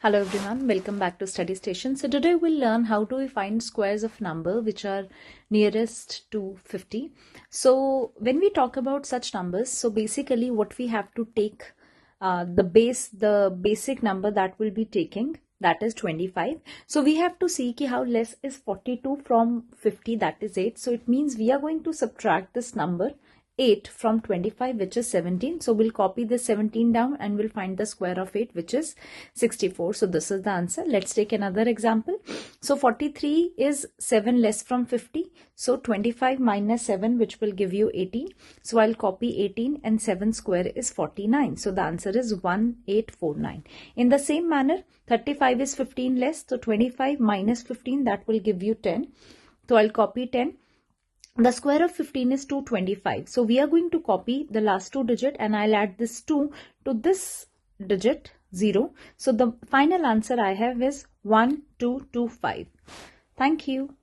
Hello everyone, welcome back to Study Station. So today we'll learn how do we find squares of number which are nearest to 50. So when we talk about such numbers, so basically what we have to take the basic number that we'll be taking, that is 25. So we have to see how less is 42 from 50, that is 8. So it means we are going to subtract this number 8 from 25, which is 17. So we'll copy this 17 down and we'll find the square of 8, which is 64. So this is the answer. Let's take another example. So 43 is 7 less from 50. So 25 minus 7, which will give you 18. So I'll copy 18 and 7 square is 49. So the answer is 1849. In the same manner, 35 is 15 less. So 25 minus 15, that will give you 10. So I'll copy 10. The square of 15 is 225. So we are going to copy the last two digit and I'll add this 2 to this digit 0. So the final answer I have is 1225. Thank you.